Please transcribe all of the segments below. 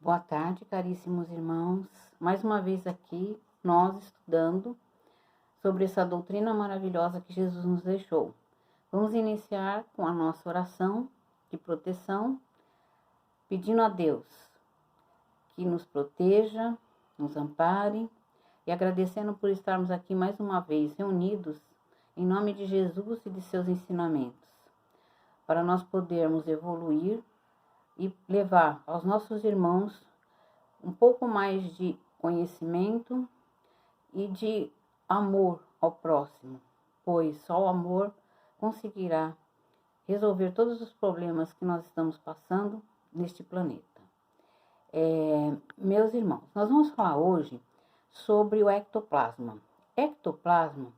Boa tarde, caríssimos irmãos. Mais uma vez aqui, nós estudando sobre essa doutrina maravilhosa que Jesus nos deixou. Vamos iniciar com a nossa oração de proteção, pedindo a Deus que nos proteja, nos ampare e agradecendo por estarmos aqui mais uma vez reunidos em nome de Jesus e de seus ensinamentos, para nós podermos evoluir e levar aos nossos irmãos um pouco mais de conhecimento e de amor ao próximo, pois só o amor conseguirá resolver todos os problemas que nós estamos passando neste planeta. Meus irmãos, nós vamos falar hoje sobre o ectoplasma. Ectoplasma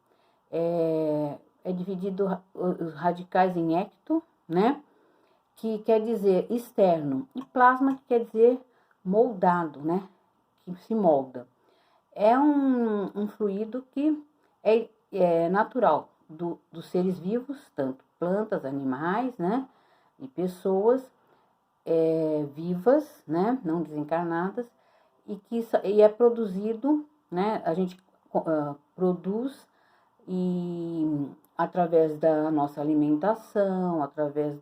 é dividido os radicais em ecto, né? Que quer dizer externo, e plasma, que quer dizer moldado, né? Que se molda. É um fluido que é natural dos seres vivos, tanto plantas, animais, né? E pessoas vivas, né? Não desencarnadas, e é produzido, né? A gente produz e através da nossa alimentação, através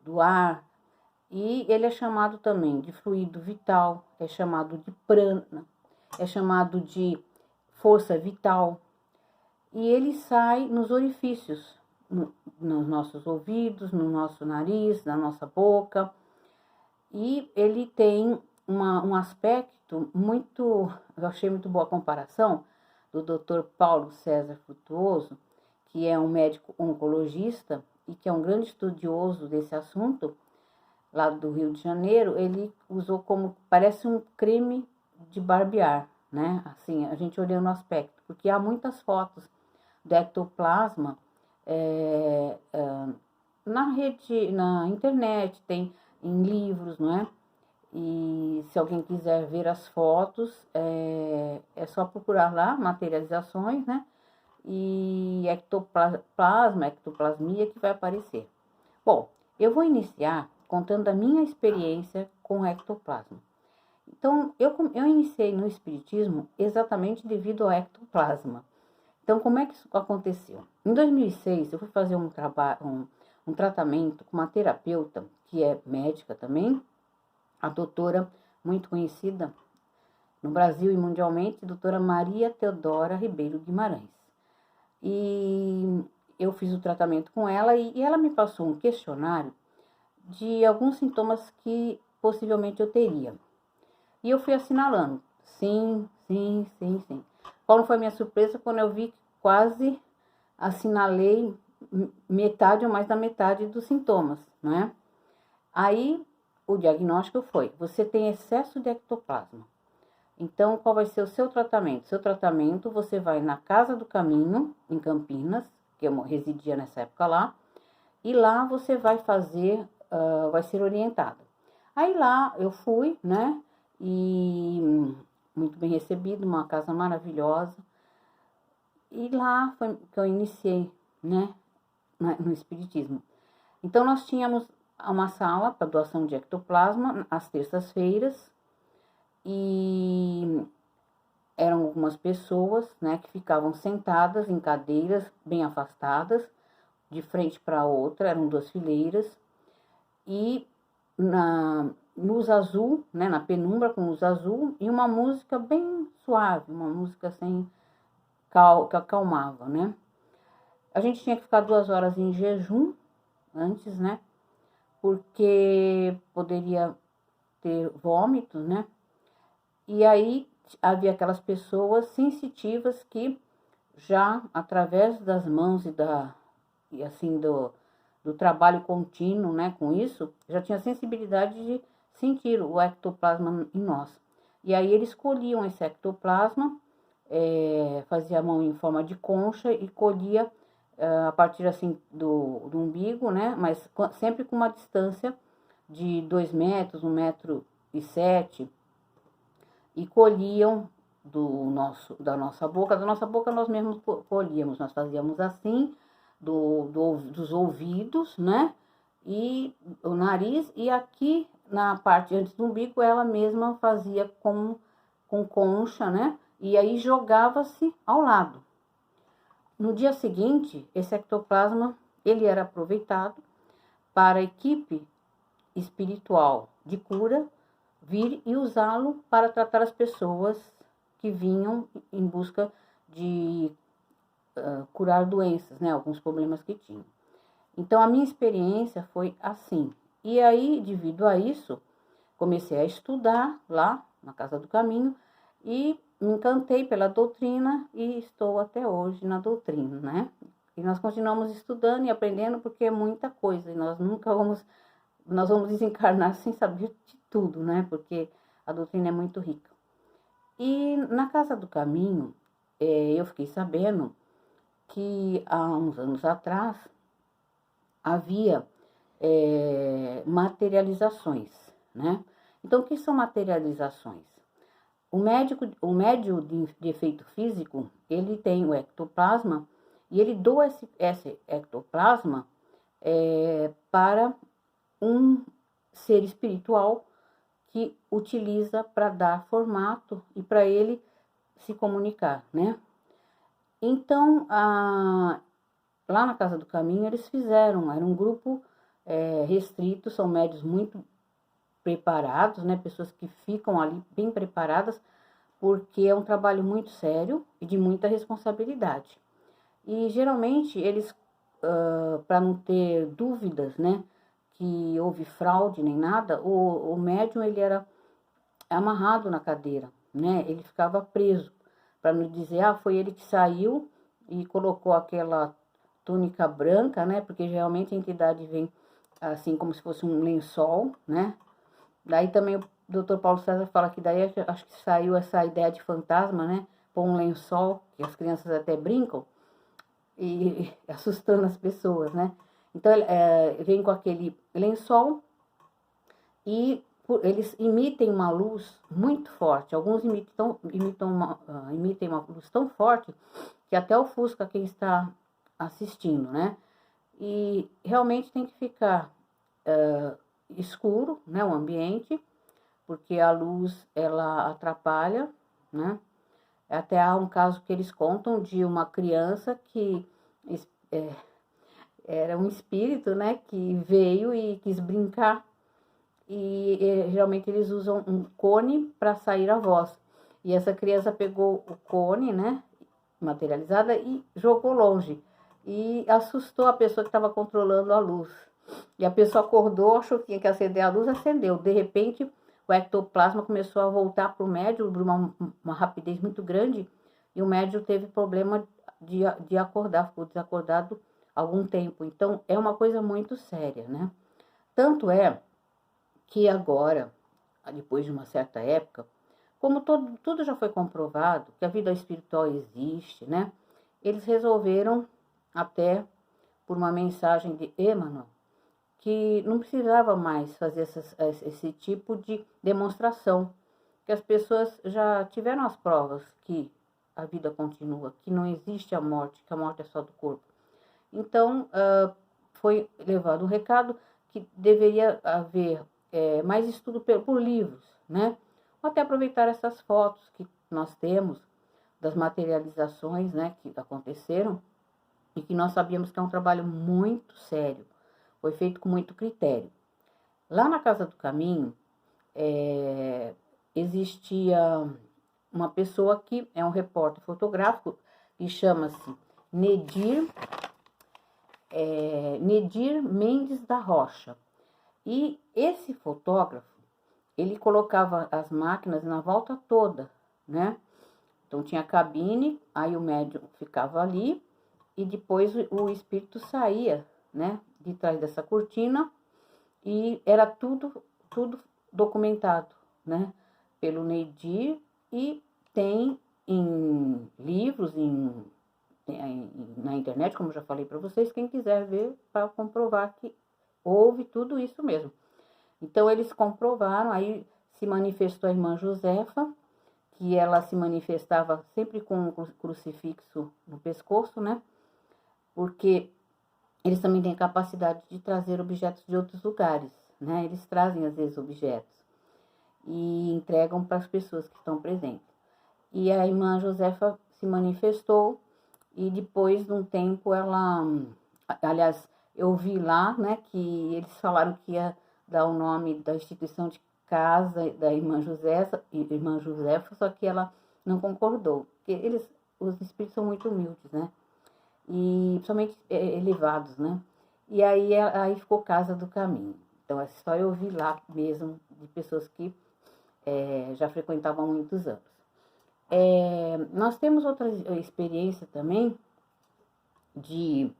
do ar, e ele é chamado também de fluido vital, é chamado de prana, é chamado de força vital, e ele sai nos orifícios, nos nossos ouvidos, no nosso nariz, na nossa boca, e ele tem um aspecto muito, eu achei muito boa a comparação do Dr. Paulo César Frutuoso, que é um médico oncologista e que é um grande estudioso desse assunto, lá do Rio de Janeiro. Ele usou como, parece um creme de barbear, né? Assim, a gente olhando o aspecto, porque há muitas fotos do ectoplasma na rede, na internet, tem em livros, não é? E se alguém quiser ver as fotos, é só procurar lá, materializações, né? E ectoplasma, ectoplasmia, que vai aparecer. Bom, eu vou iniciar contando a minha experiência com o ectoplasma. Então, eu iniciei no espiritismo exatamente devido ao ectoplasma. Então, como é que isso aconteceu? Em 2006, eu fui fazer um tratamento com uma terapeuta, que é médica também, a doutora muito conhecida no Brasil e mundialmente, doutora Maria Teodora Ribeiro Guimarães. E eu fiz o tratamento com ela e ela me passou um questionário de alguns sintomas que possivelmente eu teria. E eu fui assinalando, sim. Qual não foi a minha surpresa quando eu vi que quase assinalei metade ou mais da metade dos sintomas, né? Aí o diagnóstico foi: você tem excesso de ectoplasma. Então, qual vai ser o seu tratamento? Seu tratamento, você vai na Casa do Caminho, em Campinas, que eu residia nessa época lá, e lá você vai fazer, vai ser orientado. Aí lá eu fui, né, e muito bem recebido, uma casa maravilhosa, e lá foi que eu iniciei, né, no espiritismo. Então, nós tínhamos uma sala para doação de ectoplasma às terças-feiras, e eram algumas pessoas, né, que ficavam sentadas em cadeiras bem afastadas, de frente para outra, eram 2 fileiras, e na luz azul, né, na penumbra com luz azul, e uma música bem suave, uma música assim, que acalmava, né. A gente tinha que ficar 2 horas em jejum antes, né, porque poderia ter vômitos, né. E aí havia aquelas pessoas sensitivas que já através das mãos e assim do trabalho contínuo, né, com isso, já tinha sensibilidade de sentir o ectoplasma em nós. E aí eles colhiam esse ectoplasma, fazia a mão em forma de concha e colhia a partir assim do umbigo, né, mas sempre com uma distância de 2 metros, 1,7 m, e colhiam da nossa boca nós mesmos colhíamos, nós fazíamos assim, dos ouvidos, né, e o nariz, e aqui na parte antes do umbigo, ela mesma fazia com concha, né? E aí jogava-se ao lado. No dia seguinte, esse ectoplasma, ele era aproveitado para a equipe espiritual de cura vir e usá-lo para tratar as pessoas que vinham em busca de curar doenças, né? Alguns problemas que tinham. Então, a minha experiência foi assim. E aí, devido a isso, comecei a estudar lá na Casa do Caminho e me encantei pela doutrina e estou até hoje na doutrina, né? E nós continuamos estudando e aprendendo porque é muita coisa e nós vamos desencarnar sem saber de tudo, né? Porque a doutrina é muito rica. E na Casa do Caminho, eu fiquei sabendo que há uns anos atrás havia materializações, né? Então, o que são materializações? O médio de efeito físico, ele tem o ectoplasma e ele doa esse ectoplasma para um ser espiritual que utiliza para dar formato e para ele se comunicar, né? Então, lá na Casa do Caminho, eles fizeram, era um grupo restrito, são médios muito preparados, né? Pessoas que ficam ali bem preparadas, porque é um trabalho muito sério e de muita responsabilidade. E geralmente eles, para não ter dúvidas, né, que houve fraude nem nada, o médium ele era amarrado na cadeira, né? Ele ficava preso, para não dizer, foi ele que saiu e colocou aquela túnica branca, né? Porque geralmente a entidade vem assim como se fosse um lençol, né? Daí também o Dr. Paulo César fala que daí acho que saiu essa ideia de fantasma, né? Pôr um lençol, que as crianças até brincam, e assustando as pessoas, né? Então, vem com aquele lençol e eles imitem uma luz muito forte. Alguns imitem uma luz tão forte que até ofusca quem está assistindo, né? E realmente tem que ficar escuro, né, o ambiente, porque a luz, ela atrapalha, né? Até há um caso que eles contam de uma criança que era um espírito, né, que veio e quis brincar, e geralmente eles usam um cone para sair a voz. E essa criança pegou o cone, né, materializada, e jogou longe. E assustou a pessoa que estava controlando a luz. E a pessoa acordou, achou que tinha que acender a luz, acendeu. De repente, o ectoplasma começou a voltar para o médium, por uma rapidez muito grande, e o médium teve problema de acordar, ficou desacordado algum tempo. Então, é uma coisa muito séria, né? Tanto é que agora, depois de uma certa época, como tudo já foi comprovado, que a vida espiritual existe, né? Eles resolveram, até por uma mensagem de Emmanuel, que não precisava mais fazer esse tipo de demonstração, que as pessoas já tiveram as provas que a vida continua, que não existe a morte, que a morte é só do corpo. Então, foi levado um recado que deveria haver mais estudo por livros, né? Ou até aproveitar essas fotos que nós temos das materializações, né, que aconteceram e que nós sabíamos que é um trabalho muito sério, foi feito com muito critério. Lá na Casa do Caminho, existia uma pessoa que é um repórter fotográfico que chama-se Nedir Mendes da Rocha. E esse fotógrafo, ele colocava as máquinas na volta toda, né? Então tinha a cabine, aí o médium ficava ali e depois o espírito saía, né, de trás dessa cortina, e era tudo documentado, né, pelo Nedir, e tem em livros, na internet, como eu já falei para vocês, quem quiser ver para comprovar que houve tudo isso mesmo. Então eles comprovaram, aí se manifestou a irmã Josefa, que ela se manifestava sempre com um crucifixo no pescoço, né? Porque eles também têm capacidade de trazer objetos de outros lugares, né? Eles trazem, às vezes, objetos e entregam para as pessoas que estão presentes. E a irmã Josefa se manifestou e depois de um tempo ela... Aliás, eu vi lá, né, que eles falaram que ia dar o nome da instituição de casa da irmã Josefa, só que ela não concordou, porque os espíritos são muito humildes, né, e principalmente elevados, né, e aí ficou Casa do Caminho. Então essa história eu vi lá mesmo, de pessoas que já frequentavam há muitos anos. Nós temos outra experiência também de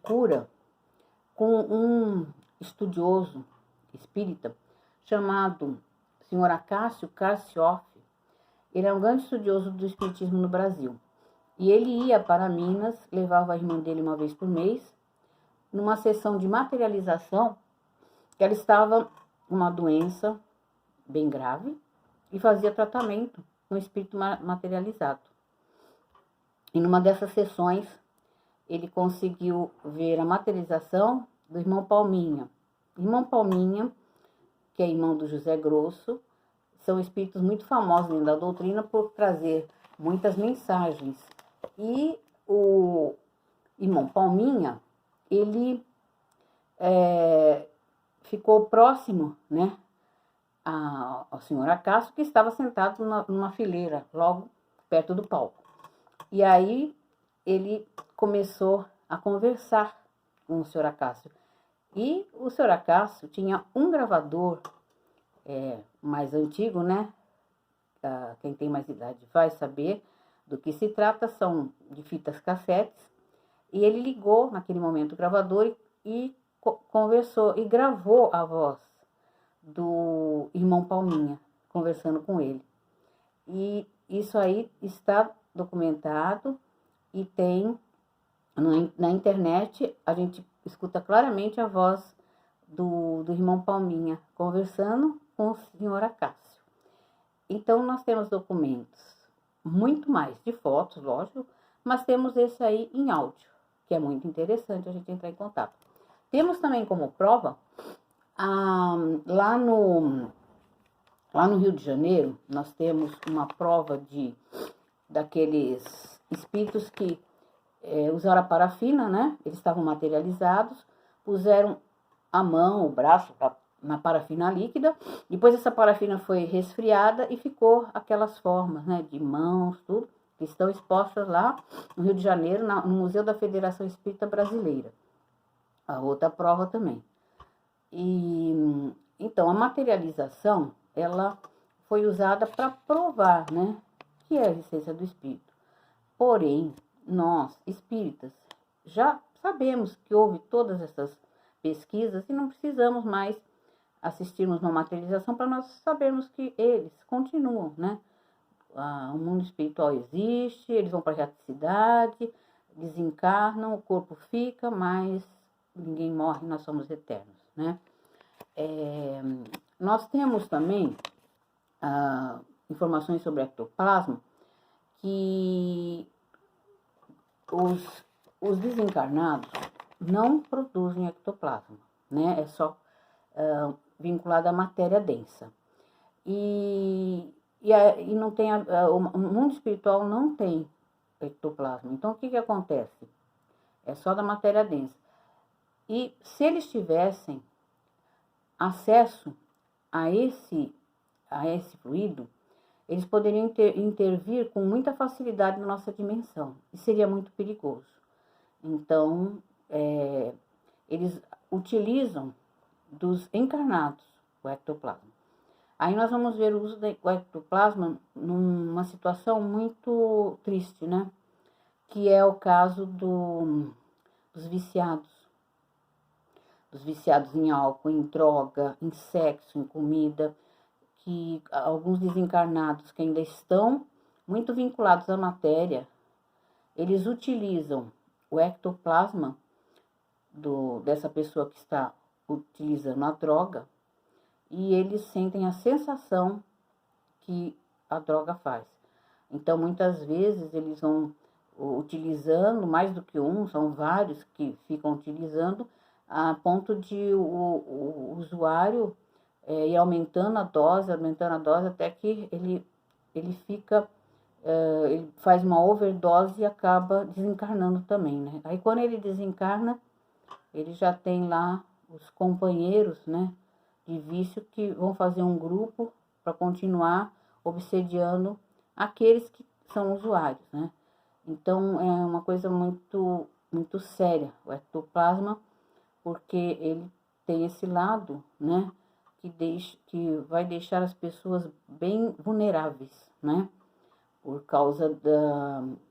cura com um estudioso espírita chamado Sr. Acácio Carcioff. Ele é um grande estudioso do espiritismo no Brasil. E ele ia para Minas, levava a irmã dele uma vez por mês, numa sessão de materialização, que ela estava com uma doença bem grave e fazia tratamento com o espírito materializado. E numa dessas sessões, ele conseguiu ver a materialização do irmão Palminha. Irmão Palminha, que é irmão do José Grosso, são espíritos muito famosos dentro da doutrina por trazer muitas mensagens. E o irmão Palminha, ele ficou próximo, né, ao senhor Acácio, que estava sentado numa fileira, logo perto do palco. E aí ele começou a conversar com o senhor Acácio. E o senhor Acácio tinha um gravador mais antigo, né? Quem tem mais idade vai saber do que se trata, são de fitas cassetes. E ele ligou naquele momento o gravador e conversou e gravou a voz do irmão Palminha, conversando com ele. E isso aí está documentado e tem na internet, a gente escuta claramente a voz do irmão Palminha conversando com o senhor Acácio. Então nós temos documentos, muito mais de fotos, lógico, mas temos esse aí em áudio, que é muito interessante a gente entrar em contato. Temos também como prova, lá no Rio de Janeiro, nós temos uma prova daqueles espíritos que usaram a parafina, né? Eles estavam materializados, puseram a mão, o braço na parafina líquida, depois essa parafina foi resfriada e ficou aquelas formas, né? De mãos, tudo, que estão expostas lá no Rio de Janeiro, no Museu da Federação Espírita Brasileira. A outra prova também. E então a materialização, ela foi usada para provar, né, que é a existência do espírito. Porém, nós, espíritas, já sabemos que houve todas essas pesquisas e não precisamos mais assistirmos uma materialização para nós sabermos que eles continuam, né? O mundo espiritual existe, eles vão para a reticidade, desencarnam, o corpo fica, mas ninguém morre, nós somos eternos, né? Nós temos também informações sobre ectoplasma, que os desencarnados não produzem ectoplasma, né? É só vinculado à matéria densa. E não tem o mundo espiritual não tem ectoplasma. Então, o que acontece? É só da matéria densa. E se eles tivessem acesso a esse fluido, eles poderiam intervir com muita facilidade na nossa dimensão. E seria muito perigoso. Então, eles utilizam dos encarnados o ectoplasma. Aí nós vamos ver o uso do ectoplasma numa situação muito triste, né? Que é o caso dos viciados. Dos viciados em álcool, em droga, em sexo, em comida, que alguns desencarnados que ainda estão muito vinculados à matéria, eles utilizam o ectoplasma dessa pessoa que está utilizando a droga, e eles sentem a sensação que a droga faz. Então, muitas vezes, eles vão utilizando, mais do que um, são vários que ficam utilizando, a ponto de o usuário ir aumentando a dose, até que ele fica, ele faz uma overdose e acaba desencarnando também, né? Aí quando ele desencarna, ele já tem lá os companheiros, né, de vício que vão fazer um grupo para continuar obsediando aqueles que são usuários, né? Então é uma coisa muito séria o ectoplasma, porque ele tem esse lado, né, que vai deixar as pessoas bem vulneráveis, né? Por causa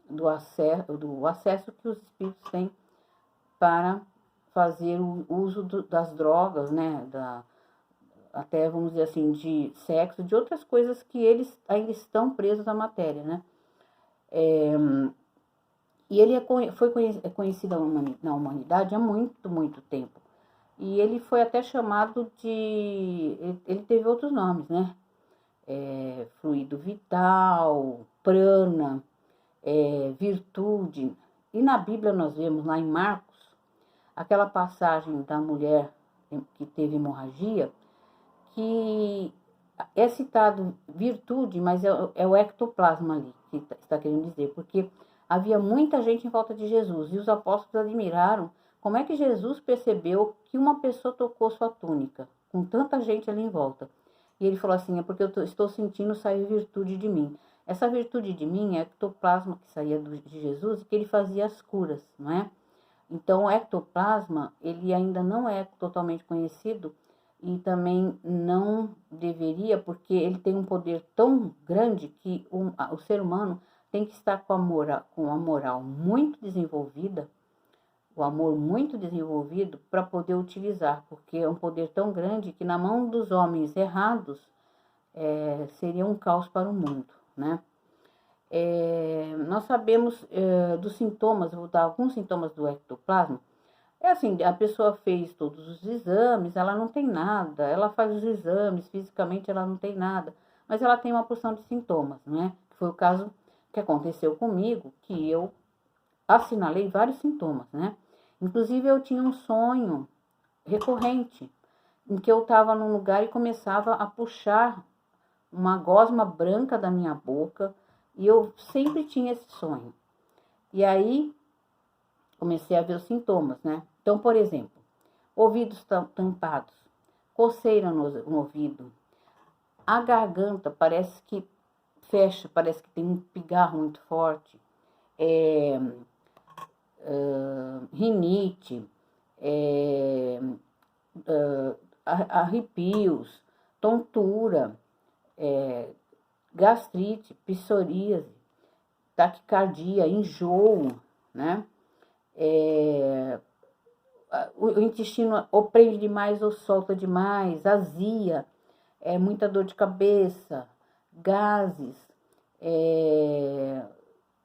do acesso que os espíritos têm para fazer o uso das drogas, né? Até, vamos dizer assim, de sexo, de outras coisas que eles ainda estão presos à matéria, né? E ele é conhecido na humanidade há muito tempo. E ele foi até chamado de... Ele teve outros nomes, né? Fluido vital, prana, virtude. E na Bíblia nós vemos lá em Marcos, aquela passagem da mulher que teve hemorragia, que é citado virtude, mas é o ectoplasma ali que está querendo dizer, porque havia muita gente em volta de Jesus e os apóstolos admiraram como é que Jesus percebeu que uma pessoa tocou sua túnica, com tanta gente ali em volta. E ele falou assim, é porque eu estou sentindo sair virtude de mim. Essa virtude de mim é ectoplasma que saía de Jesus e que ele fazia as curas, não é? Então, o ectoplasma, ele ainda não é totalmente conhecido e também não deveria, porque ele tem um poder tão grande que o ser humano tem que estar com a moral muito desenvolvida, o amor muito desenvolvido para poder utilizar, porque é um poder tão grande que na mão dos homens errados seria um caos para o mundo, né? Nós sabemos dos sintomas, vou dar alguns sintomas do ectoplasma. É assim, a pessoa fez todos os exames, ela não tem nada, ela faz os exames, fisicamente ela não tem nada, mas ela tem uma porção de sintomas, né? Foi o caso que aconteceu comigo, que eu assinalei vários sintomas, né? Inclusive eu tinha um sonho recorrente, em que eu estava num lugar e começava a puxar uma gosma branca da minha boca, e eu sempre tinha esse sonho. E aí comecei a ver os sintomas, né? Então, por exemplo, ouvidos tampados, coceira no ouvido, a garganta parece que fecha, parece que tem um pigarro muito forte, rinite, arrepios, tontura, gastrite, psoríase, taquicardia, enjoo, né? O intestino ou prende demais ou solta demais, azia, muita dor de cabeça, gases,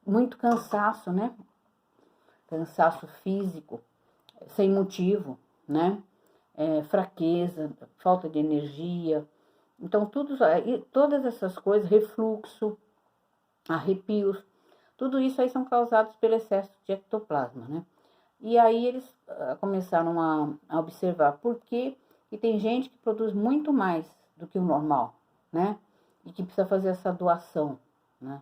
muito cansaço, né? Cansaço físico, sem motivo, né? Fraqueza, falta de energia. Então, todas essas coisas, refluxo, arrepios, tudo isso aí são causados pelo excesso de ectoplasma, né? E aí eles começaram a observar por quê, e tem gente que produz muito mais do que o normal, né? E que precisa fazer essa doação, né?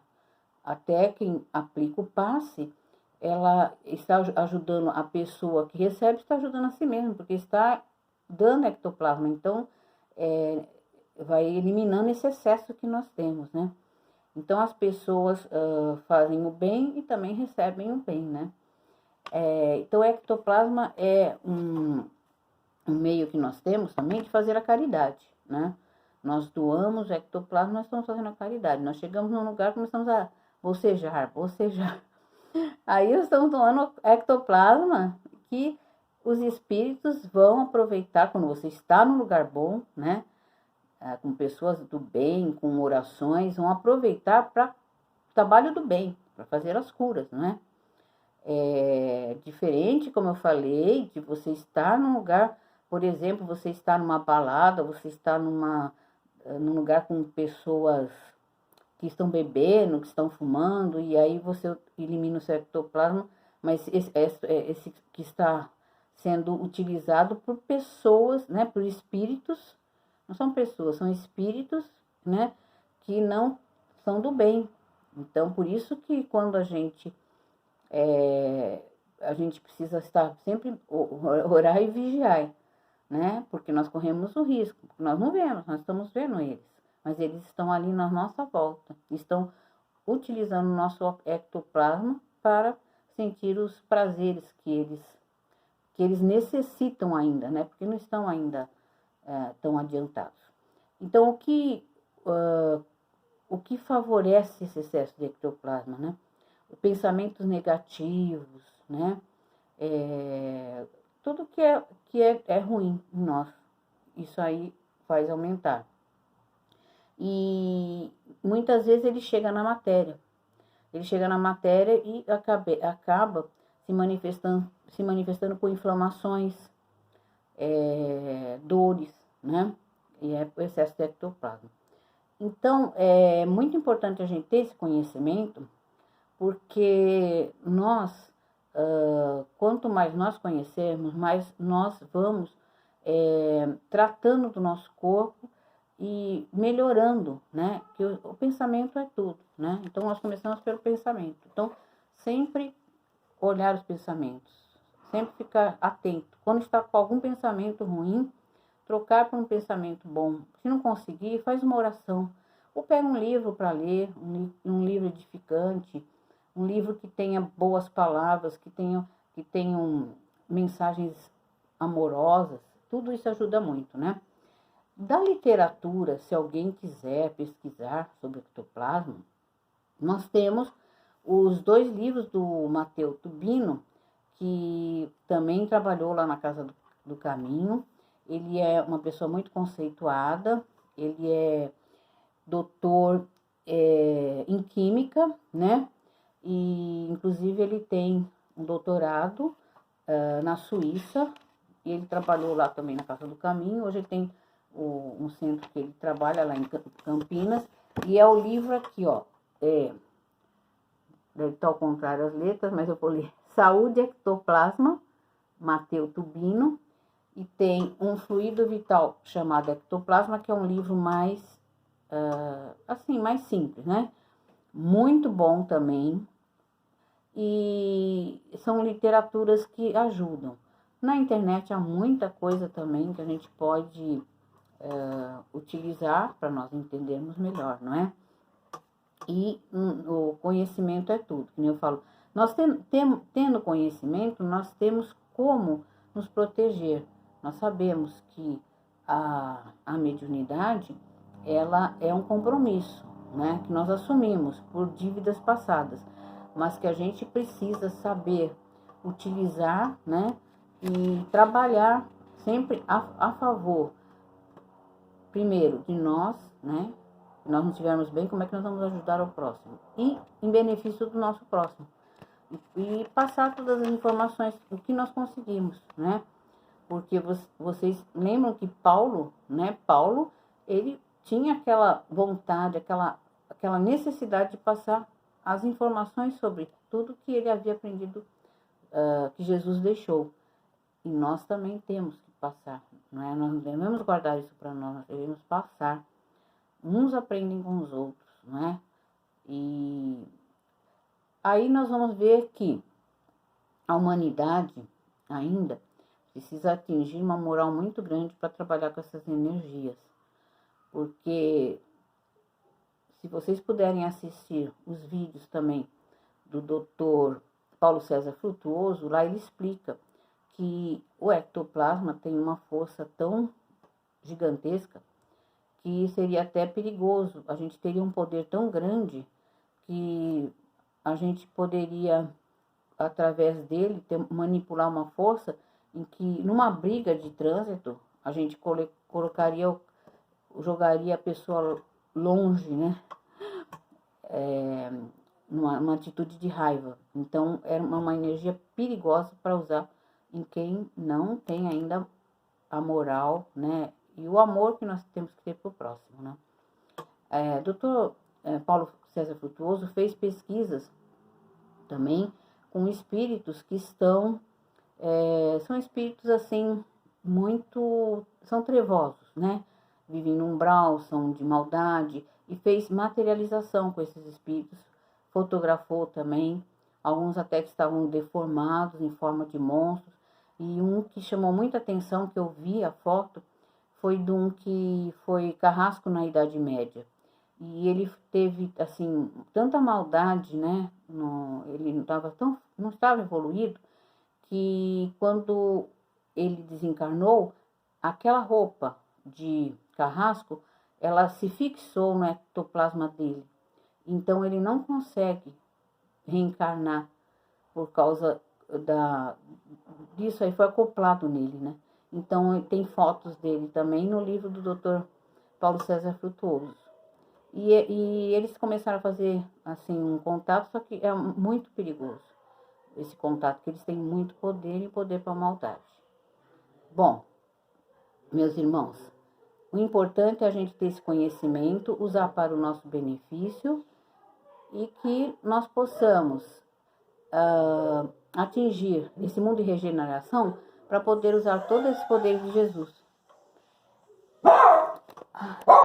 Até quem aplica o passe, ela está ajudando a pessoa que recebe, está ajudando a si mesma, porque está dando ectoplasma. Então, vai eliminando esse excesso que nós temos, né? Então, as pessoas fazem o bem e também recebem o bem, né? Então, o ectoplasma é um meio que nós temos também de fazer a caridade, né? Nós doamos o ectoplasma, nós estamos fazendo a caridade. Nós chegamos num lugar e começamos a bocejar. Aí estamos doando ectoplasma que os espíritos vão aproveitar quando você está num lugar bom, né? Com pessoas do bem, com orações, vão aproveitar para o trabalho do bem, para fazer as curas, né? Diferente, como eu falei, de você estar num lugar, por exemplo, você está numa balada, você está num lugar com pessoas que estão bebendo, que estão fumando, e aí você elimina o seu ectoplasma, mas esse que está sendo utilizado por pessoas, né, por espíritos, não são pessoas, são espíritos, né, que não são do bem. Então, por isso que quando a gente precisa estar sempre orar e vigiar, né, porque nós corremos o risco, nós não vemos, nós estamos vendo eles, mas eles estão ali na nossa volta, estão utilizando o nosso ectoplasma para sentir os prazeres que eles necessitam ainda, né? Porque não estão ainda tão adiantados. Então, o que favorece esse excesso de ectoplasma, né? Pensamentos negativos, né? Tudo que é ruim em nós, isso aí faz aumentar. E muitas vezes ele chega na matéria. Ele chega na matéria e acaba se manifestando com inflamações, dores, né? E é o excesso de ectoplasma. Então, é muito importante a gente ter esse conhecimento, porque nós, quanto mais nós conhecermos, mais nós vamos tratando do nosso corpo e melhorando, né? Que o pensamento é tudo, né? Então, nós começamos pelo pensamento. Então, sempre olhar os pensamentos, sempre ficar atento. Quando está com algum pensamento ruim, trocar por um pensamento bom. Se não conseguir, faz uma oração. Ou pega um livro para ler, um livro edificante, um livro que tenha boas palavras, que tenham mensagens amorosas. Tudo isso ajuda muito, né? Da literatura, se alguém quiser pesquisar sobre ectoplasma, nós temos os 2 livros do Matteo Tubino, que também trabalhou lá na Casa do Caminho. Ele é uma pessoa muito conceituada, ele é doutor em química, né? E, inclusive, ele tem um doutorado na Suíça, e ele trabalhou lá também na Casa do Caminho. Hoje ele tem um centro que ele trabalha lá em Campinas, e é o livro aqui, ó, deve estar ao contrário as letras, mas eu vou ler. Saúde Ectoplasma, Matteo Tubino, e tem um fluido vital chamado ectoplasma, que é um livro mais, mais simples, né? Muito bom também, e são literaturas que ajudam. Na internet há muita coisa também que a gente pode utilizar para nós entendermos melhor, não é? E o conhecimento é tudo, como eu falo. Nós tendo conhecimento, nós temos como nos proteger. Nós sabemos que a mediunidade, ela é um compromisso, né? Que nós assumimos por dívidas passadas, mas que a gente precisa saber utilizar, né? E trabalhar sempre a favor, primeiro, de nós, né? Se nós não estivermos bem, como é que nós vamos ajudar o próximo? E em benefício do nosso próximo. E passar todas as informações, o que nós conseguimos, né? Porque vocês lembram que Paulo, né? Paulo, ele tinha aquela vontade, aquela necessidade de passar as informações sobre tudo que ele havia aprendido, que Jesus deixou. E nós também temos que passar, não é? Nós não devemos guardar isso para nós, nós devemos passar. Uns aprendem com os outros, não é? E aí nós vamos ver que a humanidade ainda precisa atingir uma moral muito grande para trabalhar com essas energias. Porque se vocês puderem assistir os vídeos também do Dr. Paulo César Frutuoso, lá ele explica que o ectoplasma tem uma força tão gigantesca que seria até perigoso. A gente teria um poder tão grande que a gente poderia, através dele, manipular uma força em que, numa briga de trânsito, a gente jogaria a pessoa longe, né? Numa atitude de raiva. Então, era uma energia perigosa para usar em quem não tem ainda a moral, né? E o amor que nós temos que ter para o próximo, né? Dr. Paulo César Frutuoso fez pesquisas também com espíritos que estão São espíritos assim, são trevosos, né? Vivem num umbral, são de maldade, e fez materialização com esses espíritos, fotografou também, alguns até que estavam deformados em forma de monstros, e um que chamou muita atenção, que eu vi a foto, foi de um que foi carrasco na Idade Média. E ele teve, assim, tanta maldade, né? Ele não estava evoluído, que quando ele desencarnou, aquela roupa de carrasco, ela se fixou no ectoplasma dele. Então ele não consegue reencarnar por causa disso aí, foi acoplado nele, né? Então tem fotos dele também no livro do Dr. Paulo César Frutuoso. E eles começaram a fazer assim um contato, só que é muito perigoso esse contato, que eles têm muito poder e poder para a maldade. Bom, meus irmãos, o importante é a gente ter esse conhecimento, usar para o nosso benefício e que nós possamos atingir esse mundo de regeneração para poder usar todo esse poder de Jesus.